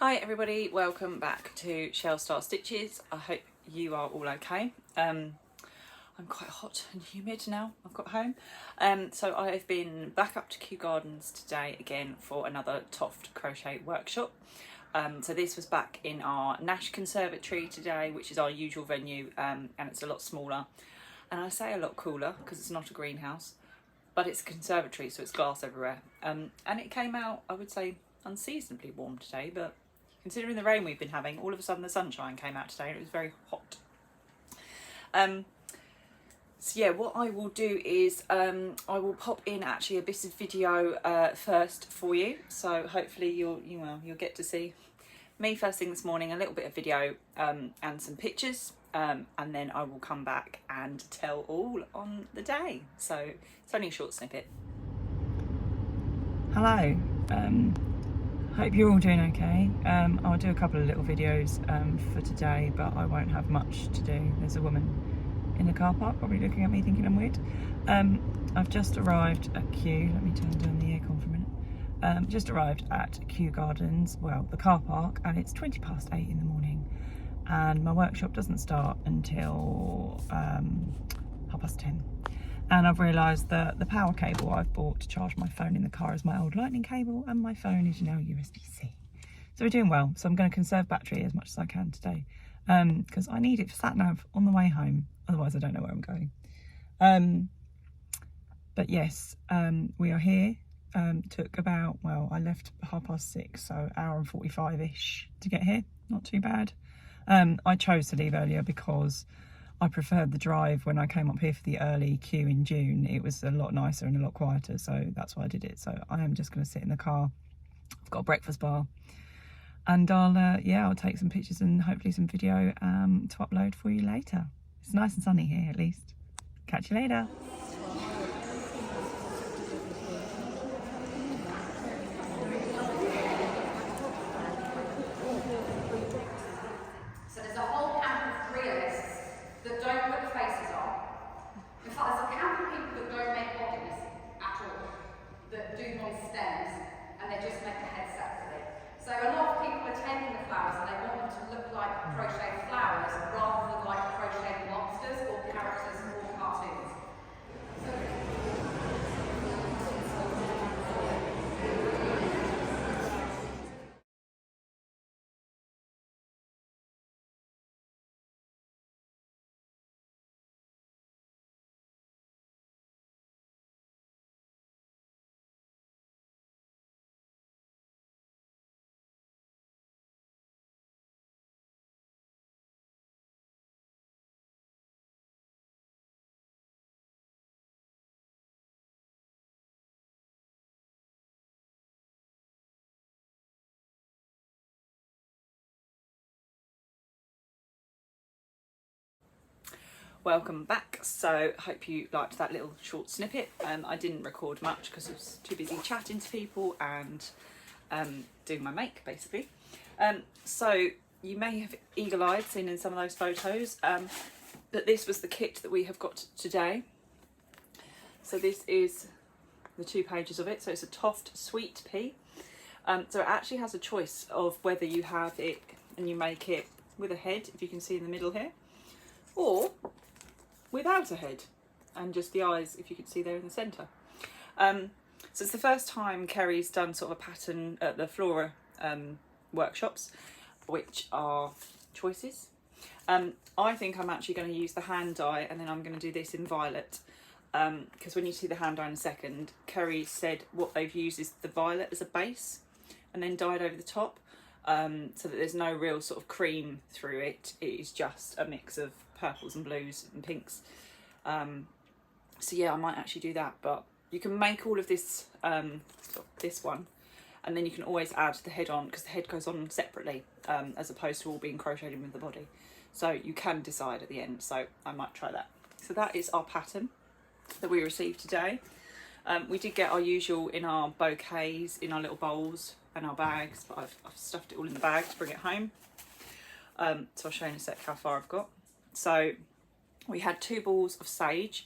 Hi everybody, welcome back to Shell Star Stitches. I hope you are all okay. I'm quite hot and humid now I've got home. So I've been back up to Kew Gardens today again for another Toft Crochet workshop. So this was back in our Nash Conservatory today, which is our usual venue, and it's a lot smaller. And I say a lot cooler because it's not a greenhouse, but it's a conservatory, so it's glass everywhere. And it came out, I would say, unseasonably warm today, but considering the rain we've been having, all of a sudden the sunshine came out today and it was very hot. So yeah, what I will do is I will pop in actually a bit of video first for you. So hopefully you'll get to see me first thing this morning, a little bit of video and some pictures, and then I will come back and tell all on the day. So it's only a short snippet. Hello. Hope you're all doing okay. I'll do a couple of little videos for today, but I won't have much to do. There's a woman in the car park probably looking at me thinking I'm weird. I've just arrived at Kew. Let me turn down the aircon for a minute. Just arrived at Kew Gardens, well, the car park, and it's 8:20 in the morning, and my workshop doesn't start until 10:30. And I've realised that the power cable I've bought to charge my phone in the car is my old lightning cable, and my phone is now USB-C. So we're doing well. So I'm going to conserve battery as much as I can today, because I need it for sat-nav on the way home. Otherwise I don't know where I'm going. But yes, we are here. Took about, well, I left 6:30, so hour and 45-ish to get here. Not too bad. I chose to leave earlier because I preferred the drive when I came up here for the early queue in June. It was a lot nicer and a lot quieter, so that's why I did it. So I am just going to sit in the car. I've got a breakfast bar, and I'll take some pictures and hopefully some video to upload for you later. It's nice and sunny here at least. Catch you later. Welcome back. So hope you liked that little short snippet. I didn't record much because I was too busy chatting to people and doing my make basically. So you may have eagle-eyed seen in some of those photos, but this was the kit that we have got today. So this is the 2 pages of it. So it's a Toft Sweet Pea. So it actually has a choice of whether you have it and you make it with a head, if you can see in the middle here, or without a head and just the eyes, if you could see there in the centre. So it's the first time Kerry's done sort of a pattern at the Flora workshops, which are choices. I think I'm actually going to use the hand dye, and then I'm going to do this in violet, because when you see the hand dye in a second, Kerry said what they've used is the violet as a base and then dyed over the top, so that there's no real sort of cream through it. It is just a mix of purples and blues and pinks. So yeah, I might actually do that, but you can make all of this this one, and then you can always add the head on, because the head goes on separately, as opposed to all being crocheted with the body. So you can decide at the end, so I might try that. So that is our pattern that we received today. We did get our usual in our bouquets, in our little bowls and our bags, but I've stuffed it all in the bag to bring it home. So I'll show you in a sec how far I've got. So we had 2 balls of sage.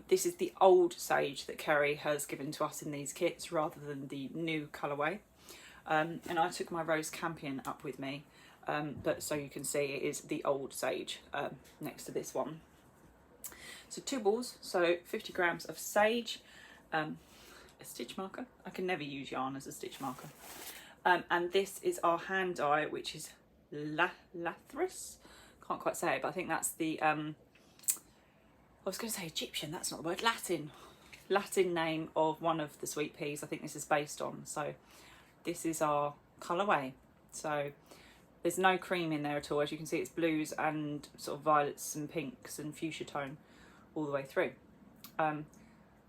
This is the old sage that Kerry has given to us in these kits rather than the new colourway. and I took my rose campion up with me, but so you can see it is the old sage next to this one. So 2 balls, so 50 grams of sage, a stitch marker. I can never use yarn as a stitch marker. And this is our hand dye, which is Lathris. Can't quite say it, but I think that's the, I was going to say Egyptian, that's not the word, Latin name of one of the sweet peas I think this is based on. So this is our colourway. So there's no cream in there at all. As you can see, it's blues and sort of violets and pinks and fuchsia tone all the way through.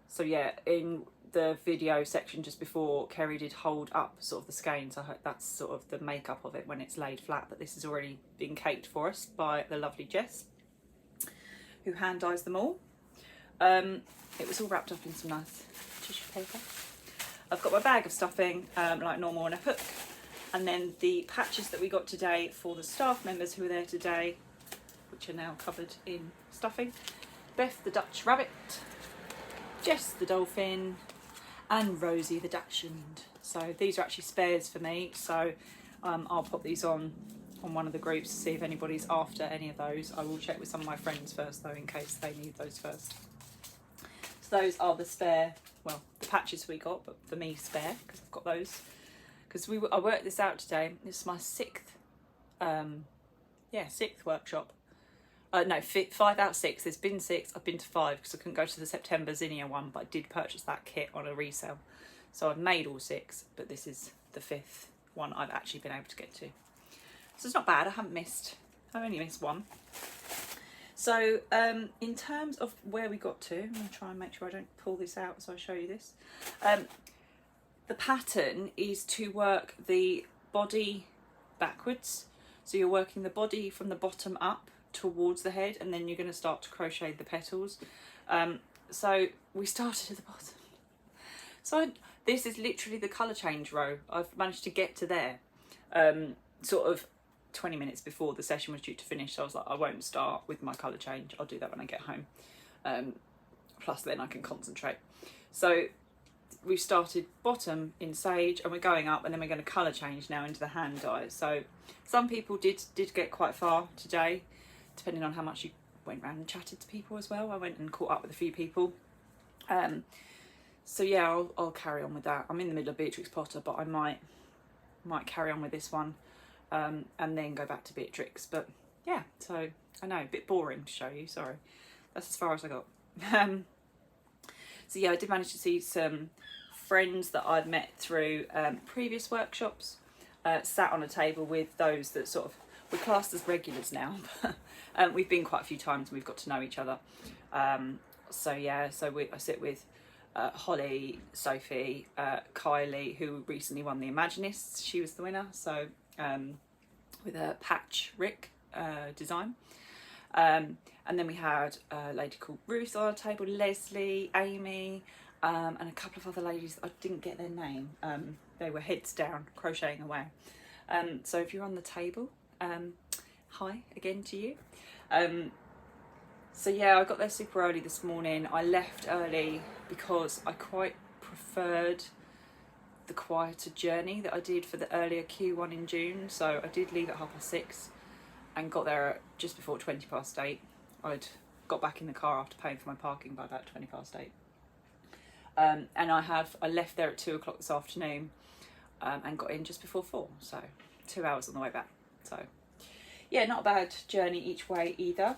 So yeah, in the video section just before, Kerry did hold up sort of the skeins. I hope that's sort of the makeup of it when it's laid flat, but this has already been caked for us by the lovely Jess, who hand dyes them all. It was all wrapped up in some nice tissue paper. I've got my bag of stuffing like normal and a hook, and then the patches that we got today for the staff members who were there today, which are now covered in stuffing. Beth the Dutch rabbit, Jess the dolphin, and Rosie the Dachshund. So these are actually spares for me, so I'll pop these on one of the groups to see if anybody's after any of those. I will check with some of my friends first though, in case they need those first. So those are the spare, well, the patches we got, but for me spare, because I've got those. Because I worked this out today. This is my 6th workshop. No, 5 out of 6. There's been 6. I've been to 5 because I couldn't go to the September Zinnia one, but I did purchase that kit on a resale. So I've made all 6, but this is the 5th one I've actually been able to get to. So it's not bad. I've only missed one. So in terms of where we got to, I'm going to try and make sure I don't pull this out so I show you this. The pattern is to work the body backwards. So you're working the body from the bottom up towards the head, and then you're going to start to crochet the petals. So we started at the bottom. So this is literally the colour change row. I've managed to get to there sort of 20 minutes before the session was due to finish. So I was like, I won't start with my colour change. I'll do that when I get home. Plus then I can concentrate. So we've started bottom in sage, and we're going up, and then we're going to colour change now into the hand dye. So some people did get quite far today, depending on how much you went around and chatted to people as well. I went and caught up with a few people. So yeah, I'll carry on with that. I'm in the middle of Beatrix Potter, but I might carry on with this one and then go back to Beatrix. But yeah, so I know, a bit boring to show you, sorry. That's as far as I got. So yeah, I did manage to see some friends that I'd met through previous workshops, sat on a table with those that sort of, we're classed as regulars now. We've been quite a few times and we've got to know each other. So yeah, so I sit with Holly, Sophie, Kylie, who recently won the Imaginists. She was the winner. So with a patch Rick design. And then we had a lady called Ruth on our table, Lesley, Aimee, and a couple of other ladies. I didn't get their name. They were heads down, crocheting away. So if you're on the table, hi again to you. So yeah, I got there super early this morning. I left early because I quite preferred the quieter journey that I did for the earlier Kew one in June. So I did leave at 6:30 and got there at just before 8:20. I'd got back in the car after paying for my parking by about 8:20. And I left there at 2 o'clock this afternoon and got in just before 4. So 2 hours on the way back. So yeah, not a bad journey each way either.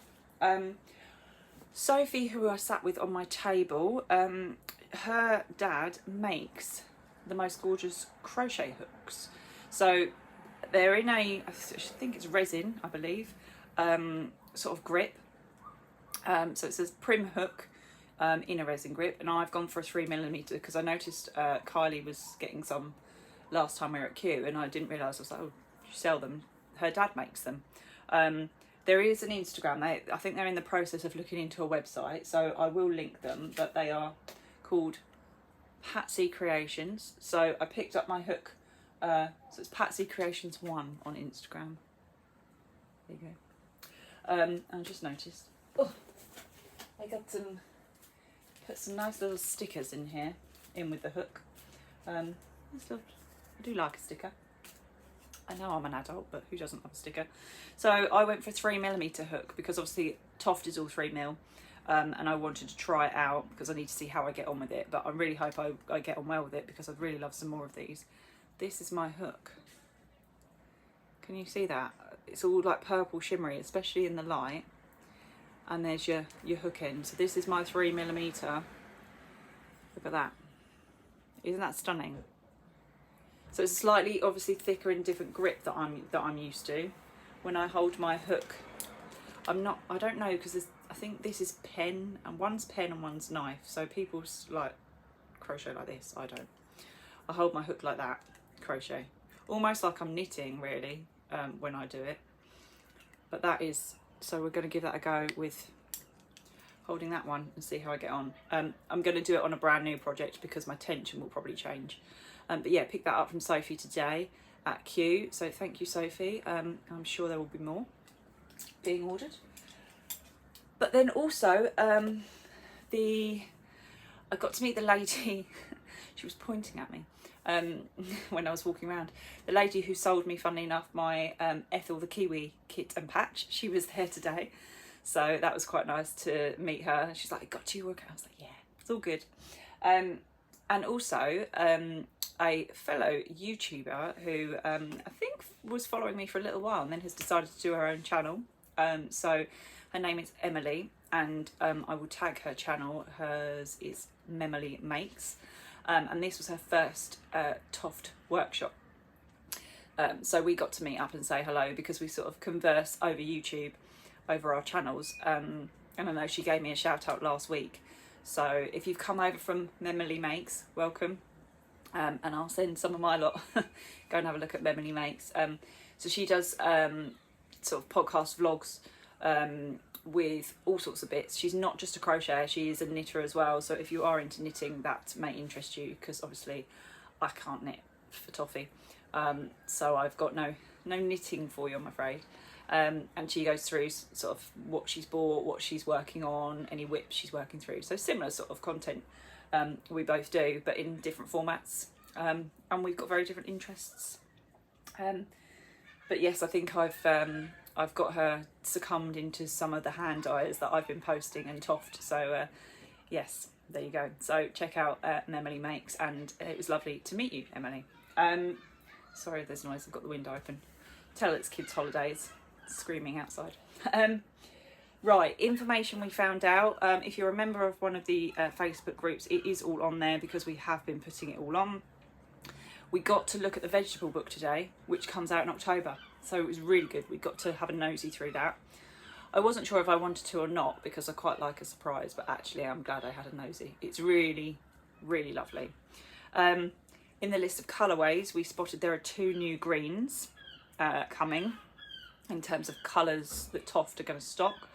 Sophie, who I sat with on my table, her dad makes the most gorgeous crochet hooks. So they're in I think it's resin, I believe, sort of grip. So it says Prim hook in a resin grip, and I've gone for a 3mm because I noticed Kylie was getting some last time we were at Kew, and I didn't realise. I was like, oh, you sell them? Her dad makes them. There is an Instagram. I think they're in the process of looking into a website, so I will link them, but they are called Patsy Creations. So I picked up my hook, so it's Patsy Creations 1 on Instagram. There you go. I just noticed, I got put some nice little stickers in here, in with the hook. Nice little I do like a sticker. I know I'm an adult, but who doesn't love a sticker? So I went for a 3mm hook because obviously Toft is all 3mm, and I wanted to try it out because I need to see how I get on with it. But I really hope I get on well with it because I'd really love some more of these. This is my hook. Can you see that? It's all like purple shimmery, especially in the light. And there's your hook end. So this is my 3mm. Look at that. Isn't that stunning? So it's slightly obviously thicker and different grip that I'm used to. When I hold my hook, I don't know, because I think this is pen, and one's pen and one's knife. So people like crochet like this, I don't. I hold my hook like that, crochet. Almost like I'm knitting really, when I do it. But that is, so we're going to give that a go with holding that one and see how I get on. I'm going to do it on a brand new project because my tension will probably change. But yeah, picked that up from Sophie today at Kew. So thank you, Sophie. I'm sure there will be more being ordered. But then also, I got to meet the lady. She was pointing at me when I was walking around. The lady who sold me, funnily enough, my Ethel the Kiwi kit and patch. She was there today. So that was quite nice to meet her. She's like, got you working? I was like, yeah, it's all good. And also, a fellow YouTuber who I think was following me for a little while and then has decided to do her own channel. So her name is Aimee, and I will tag her channel. Hers is Memily Makes, and this was her first Toft workshop. So we got to meet up and say hello because we sort of converse over YouTube, over our channels. And I know she gave me a shout out last week. So if you've come over from Memily Makes, welcome. And I'll send some of my lot. Go and have a look at Memily Makes. So she does sort of podcast vlogs with all sorts of bits. She's not just a crocheter, she is a knitter as well. So if you are into knitting, that may interest you because obviously I can't knit for toffee. So I've got no knitting for you, I'm afraid. And she goes through sort of what she's bought, what she's working on, any whips she's working through. So similar sort of content we both do, but in different formats. And we've got very different interests. But yes, I think I've got her succumbed into some of the hand dyers that I've been posting and Toft. So yes, there you go. So check out Memily Makes, and it was lovely to meet you, Emily. Sorry, there's noise. I've got the window open. Tell it's kids' holidays. Screaming outside. Right, information we found out. If you're a member of one of the Facebook groups, it is all on there because we have been putting it all on. We got to look at the vegetable book today, which comes out in October. So it was really good. We got to have a nosy through that. I wasn't sure if I wanted to or not because I quite like a surprise, but actually I'm glad I had a nosy. It's really, really lovely. In the list of colourways, we spotted there are 2 new greens coming in terms of colours that Toft are going to stock.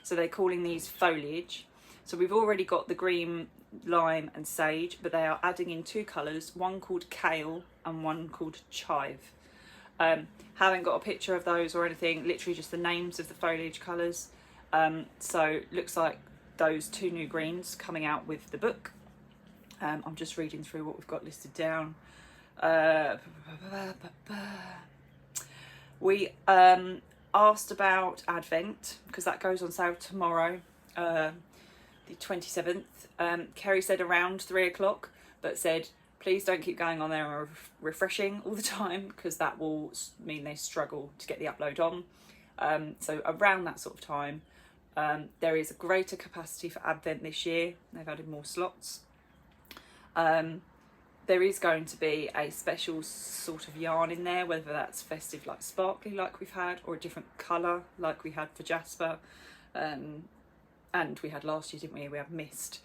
So they're calling these foliage. So we've already got the green, lime and sage, but they are adding in 2 colours, one called kale and one called chive. Haven't got a picture of those or anything, literally just the names of the foliage colours. So looks like those 2 new greens coming out with the book. I'm just reading through what we've got listed down. We asked about Advent because that goes on sale tomorrow, the 27th. Kerry said around 3 o'clock, but said please don't keep going on there and refreshing all the time because that will mean they struggle to get the upload on. So around that sort of time. There is a greater capacity for Advent this year. They've added more slots. There is going to be a special sort of yarn in there, whether that's festive like sparkly like we've had, or a different colour like we had for Jasper. And we had last year, didn't we? We have mist.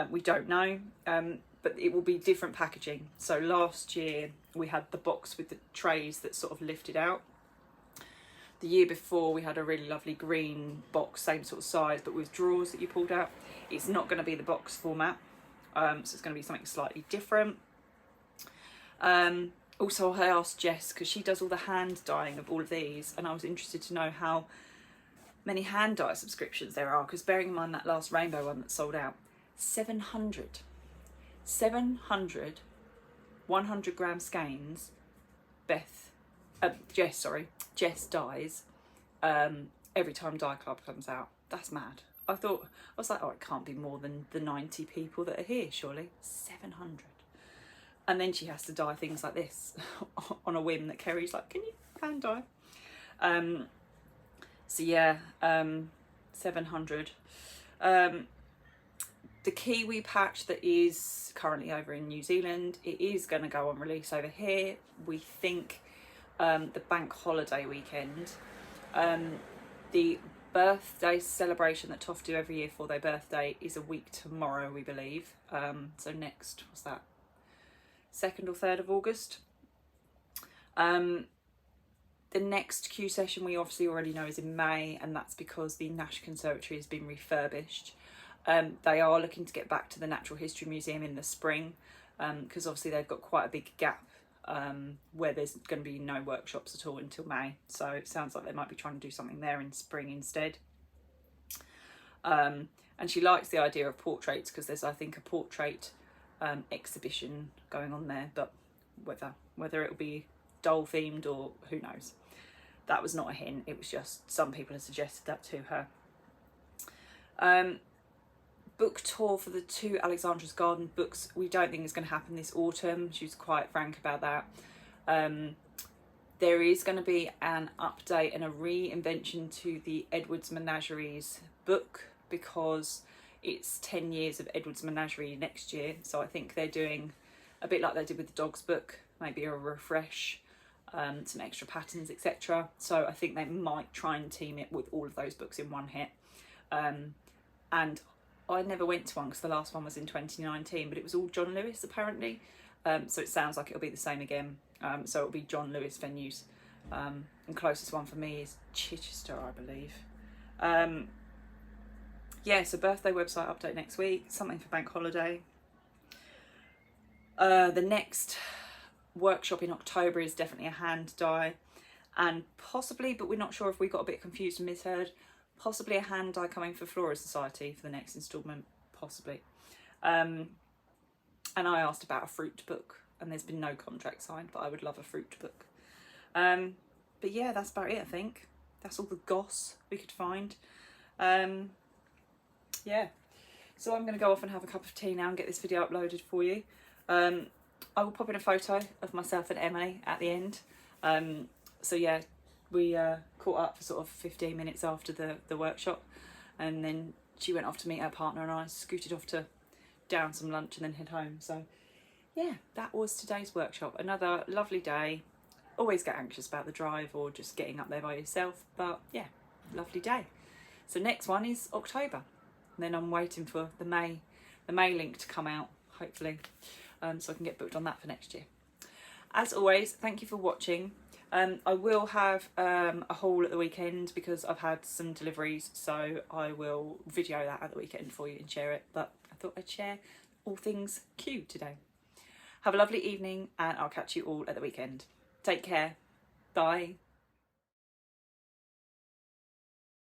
We don't know, but it will be different packaging. So last year we had the box with the trays that sort of lifted out. The year before we had a really lovely green box, same sort of size, but with drawers that you pulled out. It's not going to be the box format, so it's going to be something slightly different. Also I asked Jess, because she does all the hand dyeing of all of these, and I was interested to know how many hand dye subscriptions there are, because bearing in mind that last rainbow one that sold out, 700 100-gram skeins, Jess dies every time Dye Club comes out. That's mad. I was like, oh, it can't be more than the 90 people that are here, surely. 700. And then she has to dye things like this on a whim that Kerry's like, can you hand dye? So yeah, 700. The Kiwi patch that is currently over in New Zealand, it is going to go on release over here. We think the bank holiday weekend. The birthday celebration that Toft do every year for their birthday is a week tomorrow, we believe. So next, what's that? 2nd or 3rd of August. The next Kew session we obviously already know is in May, and that's because the Nash Conservatory has been refurbished. They are looking to get back to the Natural History Museum in the spring, because obviously they've got quite a big gap where there's going to be no workshops at all until May. So it sounds like they might be trying to do something there in spring instead. And she likes the idea of portraits because there's, I think, a portrait exhibition going on there, but whether it'll be doll themed or who knows. That was not a hint, it was just some people have suggested that to her. Book tour for the 2 Alexandra's Garden books we don't think is going to happen this autumn. She was quite frank about that. There is going to be an update and a reinvention to the Edward's Menageries book because it's 10 years of Edward's Menagerie next year, so I think they're doing a bit like they did with the dogs book, maybe a refresh, some extra patterns, etc. So I think they might try and team it with all of those books in one hit. And I never went to one because the last one was in 2019, but it was all John Lewis apparently. So it sounds like it'll be the same again. So it'll be John Lewis venues. And closest one for me is Chichester, I believe. Yeah, so birthday website update next week, something for bank holiday. The next workshop in October is definitely a hand dye, and possibly, but we're not sure if we got a bit confused and misheard, possibly a hand dye coming for Flora Society for the next instalment, possibly. And I asked about a fruit book, and there's been no contract signed, but I would love a fruit book. But yeah, that's about it, I think. That's all the goss we could find. Yeah, so I'm going to go off and have a cup of tea now and get this video uploaded for you. I will pop in a photo of myself and Aimee at the end. So yeah, we caught up for sort of 15 minutes after the workshop, and then she went off to meet her partner and I scooted off to down some lunch and then head home. So yeah, that was today's workshop. Another lovely day. Always get anxious about the drive or just getting up there by yourself, but yeah, lovely day. So next one is October, and then I'm waiting for the May link to come out, hopefully, so I can get booked on that for next year. As always, thank you for watching. I will have a haul at the weekend because I've had some deliveries, so I will video that at the weekend for you and share it, but I thought I'd share all things Kew today. Have a lovely evening, and I'll catch you all at the weekend. Take care. Bye.